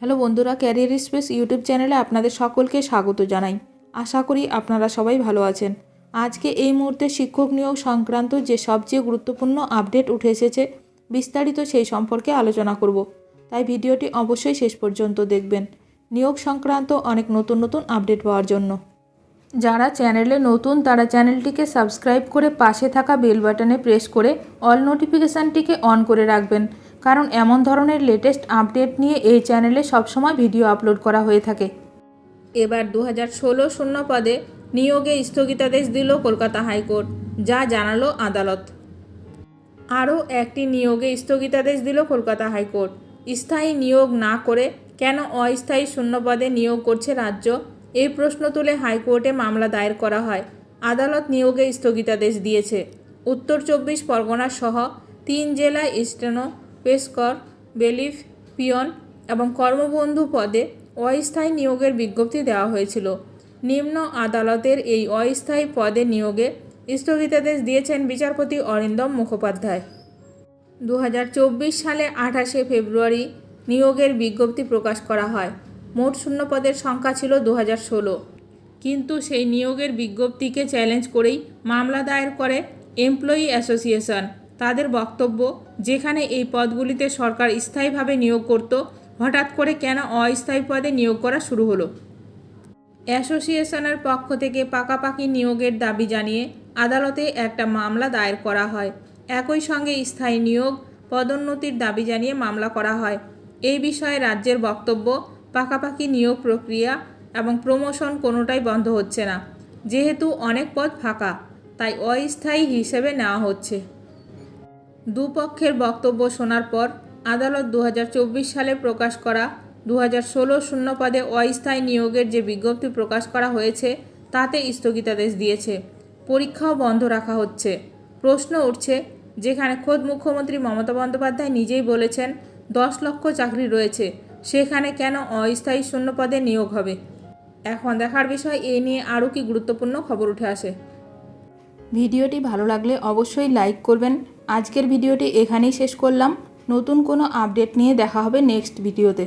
Hello বন্ধুরা, career space YouTube চ্যানেলে আপনাদের সকলকে স্বাগত জানাই। আশা করি আপনারা সবাই ভালো আছেন। আজকে এই মুহূর্তে শিক্ষক নিয়োগ সংক্রান্ত যে সবচেয়ে গুরুত্বপূর্ণ আপডেট উঠে এসেছে, বিস্তারিত সেই সম্পর্কে আলোচনা করব। তাই ভিডিওটি অবশ্যই শেষ পর্যন্ত দেখবেন নিয়োগ সংক্রান্ত অনেক নতুন নতুন আপডেট পাওয়ার জন্য। যারা চ্যানেলে নতুন তারা চ্যানেলটিকে সাবস্ক্রাইব করে পাশে থাকা বেল বাটনে প্রেস করে অল নোটিফিকেশানটিকে অন করে রাখবেন, কারণ এমন ধরনের লেটেস্ট আপডেট নিয়ে এই চ্যানেলে সবসময় ভিডিও আপলোড করা হয়ে থাকে। এবার 2016 শূন্য পদে নিয়োগে স্থগিতাদেশ দিল কলকাতা হাইকোর্ট, যা জানালো আদালত। আরও একটি নিয়োগে স্থগিতাদেশ দিল কলকাতা হাইকোর্ট। স্থায়ী নিয়োগ না করে কেন অস্থায়ী শূন্য পদে নিয়োগ করছে রাজ্য, এই প্রশ্ন তুলে হাইকোর্টে মামলা দায়ের করা হয়। আদালত নিয়োগে স্থগিতাদেশ দিয়েছে। উত্তর 24 পরগনা সহ 3 জেলায় স্টেনো, পেসকর, বেলিফ, পিয়ন এবং কর্মবন্ধু পদে অস্থায়ী নিয়োগের বিজ্ঞপ্তি দেওয়া হয়েছিল। নিম্ন আদালতের এই অস্থায়ী পদে নিয়োগে স্থগিতাদেশ দিয়েছেন বিচারপতি অরিন্দম মুখোপাধ্যায়। 2024 সালে 28শে ফেব্রুয়ারি নিয়োগের বিজ্ঞপ্তি প্রকাশ করা হয়। মোট শূন্য পদের সংখ্যা ছিল 2016, কিন্তু সেই নিয়োগের বিজ্ঞপ্তিকে চ্যালেঞ্জ করেই মামলা দায়ের করে এমপ্লয়ি অ্যাসোসিয়েশন। তাদের বক্তব্য, যেখানে এই পদগুলিতে সরকার স্থায়ীভাবে নিয়োগ করত, হঠাৎ করে কেন অস্থায়ী পদে নিয়োগ করা শুরু হলো। অ্যাসোসিয়েশনের পক্ষ থেকে পাকাপাকি নিয়োগের দাবি জানিয়ে আদালতে একটা মামলা দায়ের করা হয়। একই সঙ্গে স্থায়ী নিয়োগ, পদোন্নতির দাবি জানিয়ে মামলা করা হয়। এই বিষয়ে রাজ্যের বক্তব্য, পাকাপাকি নিয়োগ প্রক্রিয়া এবং প্রমোশন কোনোটাই বন্ধ হচ্ছে না। যেহেতু অনেক পদ ফাঁকা, তাই অস্থায়ী হিসেবে নেওয়া হচ্ছে। দুপক্ষের বক্তব্য শোনার পর আদালত 2024 সালে প্রকাশ করা 2016 শূন্য পদে অস্থায়ী নিয়োগের যে বিজ্ঞপ্তি প্রকাশ করা হয়েছে তাতে স্থগিতাদেশ দিয়েছে। পরীক্ষাও বন্ধ রাখা হচ্ছে। প্রশ্ন উঠছে, যেখানে খোদ মুখ্যমন্ত্রী মমতা বন্দ্যোপাধ্যায় নিজেই বলেছেন 10 লক্ষ চাকরি রয়েছে, সেখানে কেন অস্থায়ী শূন্য পদে নিয়োগ হবে। এখন দেখার বিষয় এ নিয়ে আরও কি গুরুত্বপূর্ণ খবর উঠে আসে। ভিডিওটি ভালো লাগলে অবশ্যই লাইক করবেন। আজকের ভিডিওটি এখানেই শেষ করলাম। নতুন কোনো আপডেট নিয়ে দেখা হবে নেক্সট ভিডিওতে।